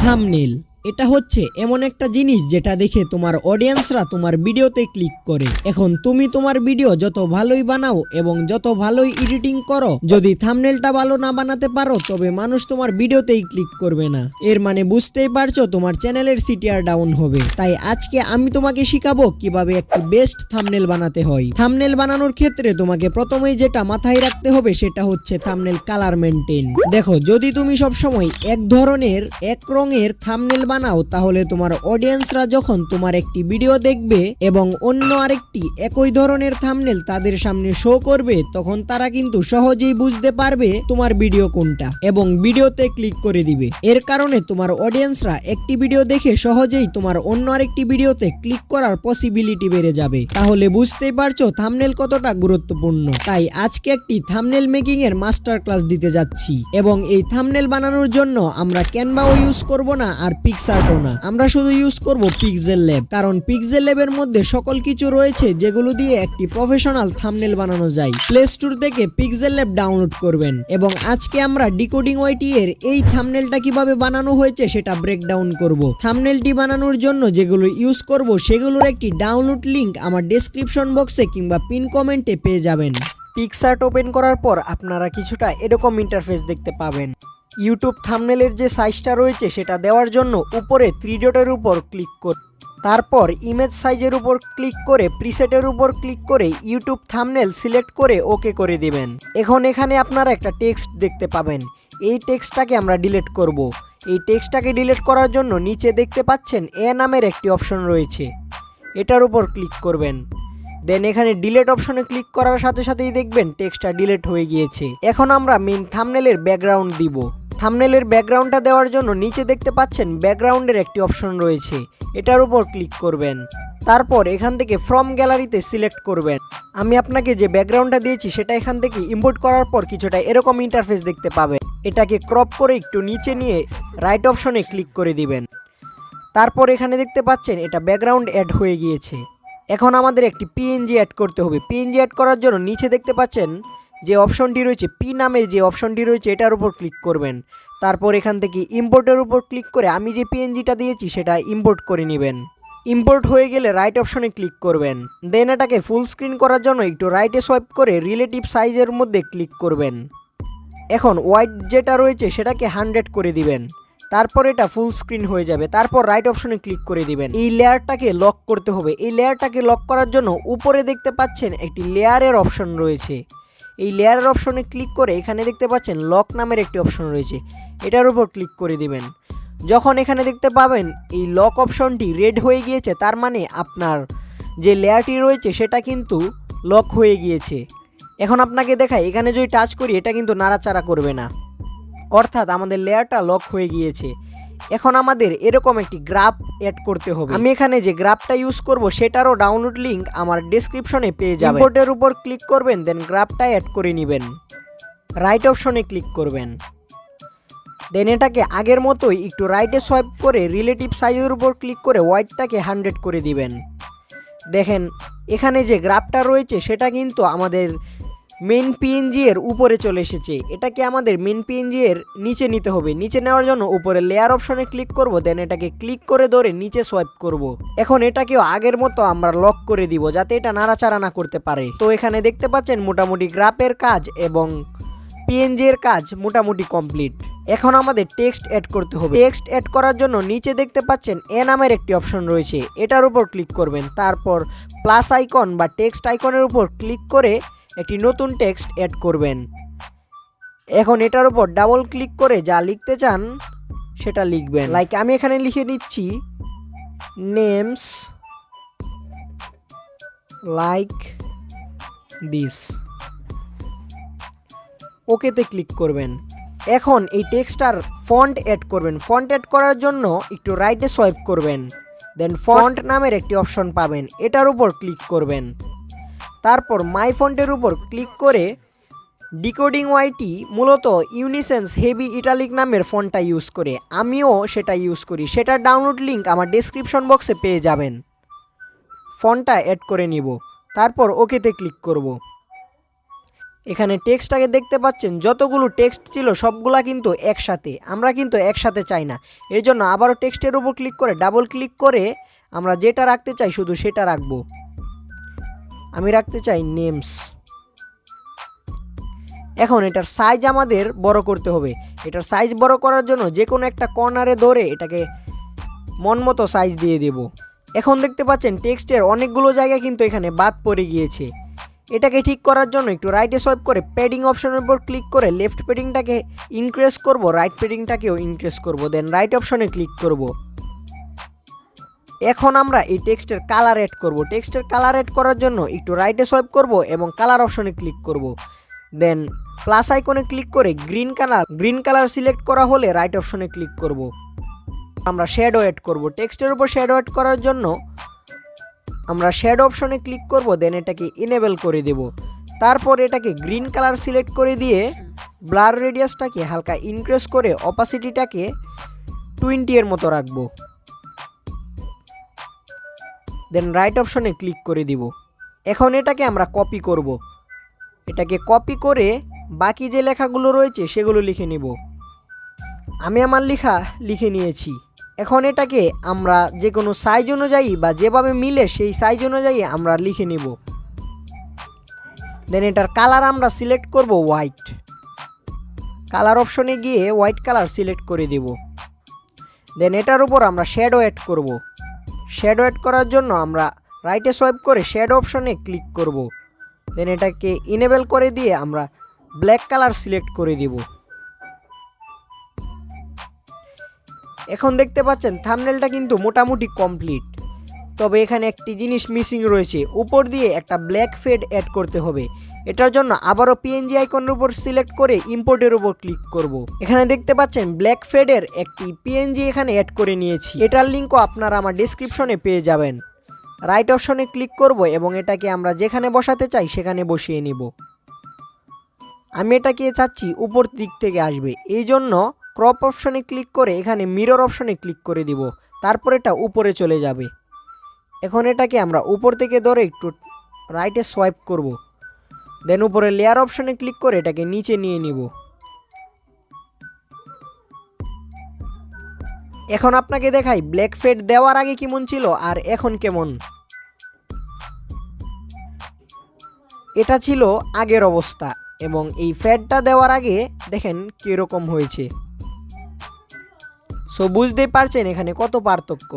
Thumbnail এটা হচ্ছে এমন একটা জিনিস যেটা দেখে তোমার অডিয়েন্সরা তোমার ভিডিওতে ক্লিক করে। এখন তুমি তোমার ভিডিও যত ভালোই বানাও এবং যত ভালোই এডিটিং করো, যদি থাম্বনেলটা ভালো না বানাতে পারো তবে মানুষ তোমার ভিডিওতেই ক্লিক করবে না। এর মানে বুঝতেই পারছো তোমার চ্যানেলের সিটিআর ডাউন হবে। তাই আজকে আমি তোমাকে শিখাবো কিভাবে একটি বেস্ট থাম্বনেল বানাতে হয়। থাম্বনেল বানানোর ক্ষেত্রে তোমাকে প্রথমেই যেটা মাথায় রাখতে হবে সেটা হচ্ছে থাম্বনেল কালার মেইনটেইন। দেখো, যদি তুমি সবসময় এক ধরনের এক রঙের থাম্বনেল বানাও তাহলে তোমার অডিয়েন্সরা যখন তোমার একটি ভিডিও দেখবে এবং অন্য আরেকটি একই ধরনের থাম্বনেল তাদের সামনে শো করবে, তখন তারা কিন্তু সহজেই বুঝতে পারবে তোমার ভিডিও কোনটা এবং ভিডিওতে ক্লিক করে দিবে। এর কারণে তোমার অডিয়েন্সরা একটি ভিডিও দেখে সহজেই তোমার অন্য আরেকটি ভিডিওতে ক্লিক করার পসিবিলিটি বেড়ে যাবে। তাহলে বুঝতেই পারছো থাম্বনেল কতটা গুরুত্বপূর্ণ। তাই আজকে একটি থাম্বনেল মেকিং এর মাস্টার ক্লাস দিতে যাচ্ছি এবং এই থাম্বনেল বানানোর জন্য আমরা ক্যানভাও ইউজ করব না আর পিক্সার্টও না, আমরা শুধু ইউজ করব পিক্সেল ল্যাব। কারণ পিক্সেল ল্যাবের মধ্যে সকল কিছু রয়েছে যেগুলো দিয়ে একটি প্রফেশনাল থাম্বনেল বানানো যায়। প্লে স্টোর থেকে পিক্সেল ল্যাব ডাউনলোড করবেন এবং আজকে আমরা ডিকোডিং ওয়াইটি এর এই থাম্বনেলটা কিভাবে বানানো হয়েছে সেটা ব্রেকডাউন করব। থাম্বনেলটি বানানোর জন্য যেগুলো ইউজ করব সেগুলোর একটি ডাউনলোড লিংক আমার ডেসক্রিপশন বক্সে কিংবা পিন কমেন্টে পেয়ে যাবেন। পিক্সার্ট ওপেন করার পর আপনারা কিছুটা এরকম ইন্টারফেস দেখতে পাবেন। ইউটিউব থাম্বনেলের যে সাইজটা রয়েছে সেটা দেওয়ার জন্য উপরে 3 ডটের উপর ক্লিক করুন। তারপর ইমেজ সাইজের উপর ক্লিক করে প্রিসেটের উপর ক্লিক করে ইউটিউব থাম্বনেল সিলেক্ট করে ওকে করে দিবেন। এখন এখানে আপনারা একটা টেক্সট দেখতে পাবেন। এই টেক্সটটাকে আমরা ডিলিট করব। এই টেক্সটটাকে ডিলিট করার জন্য নিচে দেখতে পাচ্ছেন এ নামের একটি অপশন রয়েছে, এটার উপর ক্লিক করবেন। দেন এখানে ডিলিট অপশনে ক্লিক করার সাথে সাথেই দেখবেন টেক্সটটা ডিলিট হয়ে গিয়েছে। এখন আমরা মেইন থাম্বনেলের ব্যাকগ্রাউন্ড দিব। থাম্বনেলের ব্যাকগ্রাউন্ডটা দেওয়ার জন্য নিচে দেখতে পাচ্ছেন ব্যাকগ্রাউন্ডের একটি অপশন রয়েছে, এটার উপর ক্লিক করবেন। তারপর এখান থেকে ফ্রম গ্যালারিতে সিলেক্ট করবেন। আমি আপনাকে যে ব্যাকগ্রাউন্ডটা দিয়েছি সেটা এখান থেকে ইম্পোর্ট করার পর কিছুটা এরকম ইন্টারফেস দেখতে পাবেন। এটাকে ক্রপ করে একটু নিচে নিয়ে রাইট অপশনে ক্লিক করে দিবেন। তারপর এখানে দেখতে পাচ্ছেন এটা ব্যাকগ্রাউন্ড অ্যাড হয়ে গিয়েছে। এখন আমাদের একটি পিএনজি অ্যাড করতে হবে। পিএনজি অ্যাড করার জন্য নিচে দেখতে পাচ্ছেন যে অপশনটি রয়েছে পি নামের যে অপশনটি রয়েছে এটার উপর ক্লিক করবেন। তারপর এখান থেকে ইম্পোর্টের উপর ক্লিক করে আমি যে পিএনজিটা দিয়েছি সেটা ইম্পোর্ট করে নেবেন। ইম্পোর্ট হয়ে গেলে রাইট অপশনে ক্লিক করবেন। দেন এটাকে ফুল স্ক্রিন করার জন্য একটু রাইটে সোয়াইপ করে রিলেটিভ সাইজের মধ্যে ক্লিক করবেন। এখন হোয়াইট যেটা রয়েছে সেটাকে 100 করে দিবেন। তারপর এটা ফুল স্ক্রিন হয়ে যাবে। তারপর রাইট অপশনে ক্লিক করে দিবেন। এই লেয়ারটাকে লক করতে হবে। এই লেয়ারটাকে লক করার জন্য উপরে দেখতে পাচ্ছেন একটি লেয়ারের অপশন রয়েছে। এই লেয়ারের অপশনে ক্লিক করে এখানে দেখতে পাচ্ছেন লক নামের একটি অপশন রয়েছে, এটার উপর ক্লিক করে দিবেন। যখন এখানে দেখতে পাবেন এই লক অপশনটি রেড হয়ে গিয়েছে, তার মানে আপনার যে লেয়ারটি রয়েছে সেটা কিন্তু লক হয়ে গিয়েছে। এখন আপনাকে দেখাই, এখানে যদি টাচ করি এটা কিন্তু নাড়াচাড়া করবে না, অর্থাৎ আমাদের লেয়ারটা লক হয়ে গিয়েছে। এখন আমাদের এরকম একটি গ্রাফ অ্যাড করতে হবে। আমি এখানে যে গ্রাফটা ইউজ করব সেটারও ডাউনলোড লিংক আমার ডেসক্রিপশনে পেয়ে যাবেন। ইম্পোর্টের উপর ক্লিক করবেন, দেন গ্রাফটা অ্যাড করে নেবেন। রাইট অপশনে ক্লিক করবেন। দেন এটাকে আগের মতোই একটু রাইটে সোয়াইপ করে রিলেটিভ সাইজের উপর ক্লিক করে হোয়াইটটাকে 100 করে দিবেন। দেখেন এখানে যে গ্রাফটা রয়েছে সেটা কিন্তু আমাদের মেন পিএনজি এর উপরে চলে এসেছে। এটাকে আমাদের মেন পিএনজি এর নিচে নিতে হবে। নিচে নেওয়ার জন্য উপরে লেয়ার অপশনে ক্লিক করব, দেন এটাকে ক্লিক করে ধরে নিচে সোয়াইপ করব। এখন এটাকেও আগের মতো আমরা লক করে দিব যাতে এটা নাড়াচাড়া না করতে পারে। তো এখানে দেখতে পাচ্ছেন মোটামুটি গ্রাফের কাজ এবং পিএনজি এর কাজ মোটামুটি কমপ্লিট। এখন আমাদের টেক্সট অ্যাড করতে হবে। টেক্সট অ্যাড করার জন্য নিচে দেখতে পাচ্ছেন এ নামের একটি অপশন রয়েছে, এটার উপর ক্লিক করবেন। তারপর প্লাস আইকন বা টেক্সট আইকনের উপর ক্লিক করে একটি নতুন টেক্সট অ্যাড করবেন। এখন এটার উপর ডাবল ক্লিক করে যা লিখতে চান সেটা লিখবেন। লাইক আমি এখানে লিখে নিচ্ছি নেমস লাইক দিস। ওকেতে ক্লিক করবেন। এখন এই টেক্সটটার ফন্ট অ্যাড করবেন। ফন্ট অ্যাড করার জন্য একটু রাইটে সোয়াইপ করবেন, দেন ফন্ট নামের একটি অপশন পাবেন, এটার উপর ক্লিক করবেন। তারপর মাই ফন্টের উপর ক্লিক করে ডিকোডিং ওয়াইটি মূলত ইউনিসেন্স হেভি ইটালিক নামের ফন্টটা ইউজ করে, আমিও সেটা ইউজ করি। সেটার ডাউনলোড লিংক আমার ডেসক্রিপশন বক্সে পেয়ে যাবেন। ফন্টটা অ্যাড করে নিব, তারপর ওকেতে ক্লিক করব। এখানে টেক্সটটাকে দেখতে পাচ্ছেন, যতগুলো টেক্সট ছিল সবগুলা কিন্তু একসাথে। আমরা কিন্তু একসাথে চাই না, এর জন্য আবারও টেক্সটের উপর ক্লিক করে ডাবল ক্লিক করে আমরা যেটা রাখতে চাই শুধু সেটা রাখবো। আমি রাখতে চাই নেমস। এখন এটার সাইজ আমাদের বড় করতে হবে। এটার সাইজ বড় করার জন্য যে কোনো একটা কর্নারে ধরে এটাকে মন মতো সাইজ দিয়ে দেব। এখন দেখতে পাচ্ছেন টেক্সটের অনেকগুলো জায়গা কিন্তু এখানে বাদ পড়ে গিয়েছে। এটাকে ঠিক করার জন্য একটু রাইটে সোয়াইপ করে প্যাডিং অপশনের উপর ক্লিক করে লেফট প্যাডিংটাকে ইনক্রিজ করব, রাইট প্যাডিংটাকেও ইনক্রিজ করব, দেন রাইট অপশনে ক্লিক করব। এখন আমরা এই টেক্সটের কালার অ্যাড করব। টেক্সটের কালার অ্যাড করার জন্য একটু রাইটে সোয়াইপ করব এবং কালার অপশনে ক্লিক করব, দেন প্লাস আইকনে ক্লিক করে গ্রিন কালার সিলেক্ট করা হলে রাইট অপশনে ক্লিক করব। আমরা শ্যাডো অ্যাড করব। টেক্সটের উপর শ্যাডো অ্যাড করার জন্য আমরা শ্যাডো অপশনে ক্লিক করব, দেন এটাকে ইনেবল করে দেব। তারপর এটাকে গ্রিন কালার সিলেক্ট করে দিয়ে ব্লার রেডিয়াসটাকে হালকা ইনক্রিজ করে অপাসিটিটাকে 20 এর মতো রাখবো, দেন রাইট অপশনে ক্লিক করে দিব। এখন এটাকে আমরা কপি করব। এটাকে কপি করে বাকি যে লেখাগুলো রয়েছে সেগুলো লিখে নিব। আমি আমার লেখা লিখে নিয়েছি। এখন এটাকে আমরা যে কোনো সাইজ অনুযায়ী বা যেভাবে মিলে সেই সাইজ অনুযায়ী আমরা লিখে নিব। দেন এটার কালার আমরা সিলেক্ট করব হোয়াইট। কালার অপশনে গিয়ে হোয়াইট কালার সিলেক্ট করে দেব। দেন এটার উপর আমরা শ্যাডো অ্যাড করব। শ্যাডো অ্যাড করার জন্য আমরা রাইটে সোয়াইপ করে শ্যাডো অপশনে ক্লিক করব, দেন এটাকে ইনেবল করে দিয়ে আমরা ব্ল্যাক কালার সিলেক্ট করে দেব। এখন দেখতে পাচ্ছেন থাম্বনেলটা কিন্তু মোটামুটি কমপ্লিট, তবে এখানে একটি জিনিস মিসিং রয়েছে। উপর দিয়ে একটা ব্ল্যাক ফেড অ্যাড করতে হবে। এটার জন্য আবারও পিএনজি আইকনের উপর সিলেক্ট করে ইম্পোর্টের উপর ক্লিক করব। এখানে দেখতে পাচ্ছেন ব্ল্যাক ফেডের একটি পিএনজি এখানে অ্যাড করে নিয়েছি। এটার লিঙ্কও আপনারা আমার ডেসক্রিপশনে পেয়ে যাবেন। রাইট অপশনে ক্লিক করব এবং এটাকে আমরা যেখানে বসাতে চাই সেখানে বসিয়ে নিব। আমি এটাকে চাচ্ছি উপর দিক থেকে আসবে, এই জন্য ক্রপ অপশনে ক্লিক করে এখানে মিরর অপশনে ক্লিক করে দিব। তারপর এটা উপরে চলে যাবে। এখন এটাকে আমরা উপর থেকে ধরে একটু রাইটে সোয়াইপ করব, দেন উপরে লেয়ার অপশনে ক্লিক করে এটাকে নিচে নিয়ে নিব। এখন আপনাকে দেখাই ব্ল্যাক ফেড দেওয়ার আগে কেমন ছিল আর এখন কেমন। এটা ছিল আগের অবস্থা এবং এই ফেডটা দেওয়ার আগে দেখেন কীরকম হয়েছে। সো বুঝতেই পারছেন এখানে কত পার্থক্য।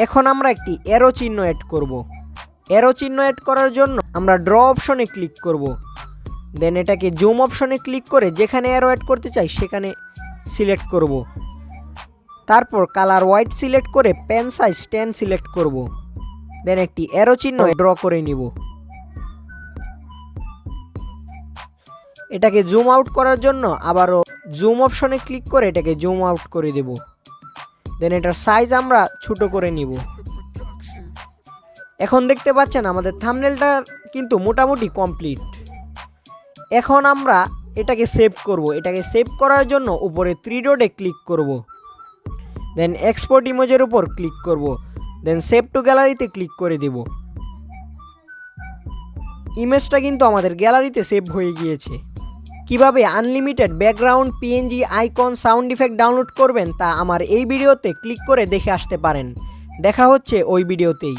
এখন আমরা একটি অ্যারো চিহ্ন অ্যাড করব। অ্যারো চিহ্ন অ্যাড করার জন্য আমরা ড্র অপশনে ক্লিক করব, দেন এটাকে জুম অপশনে ক্লিক করে যেখানে অ্যারো অ্যাড করতে চাই সেখানে সিলেক্ট করব। তারপর কালার হোয়াইট সিলেক্ট করে পেন সাইজ 10 সিলেক্ট করব, দেন একটি অ্যারো চিহ্ন ড্র করে নিব। এটাকে জুম আউট করার জন্য আবারও জুম অপশনে ক্লিক করে এটাকে জুম আউট করে দেব, দেন এটার সাইজ আমরা ছোট করে নিব। এখন দেখতে পাচ্ছেন আমাদের থাম্বনেলটা কিন্তু মোটামুটি কমপ্লিট। এখন আমরা এটাকে সেভ করব। এটাকে সেভ করার জন্য উপরে 3 ডটে ক্লিক করব, দেন এক্সপোর্ট ইমেজের উপর ক্লিক করব, দেন সেভ টু গ্যালারিতে ক্লিক করে দেব। ইমেজটা কিন্তু আমাদের গ্যালারিতে সেভ হয়ে গিয়েছে। কিভাবে unlimited background, PNG, icon, sound effect download করবেন তা আমার এই ভিডিওতে ক্লিক করে দেখে আসতে পারেন। দেখা হচ্ছে ওই ভিডিওতেই।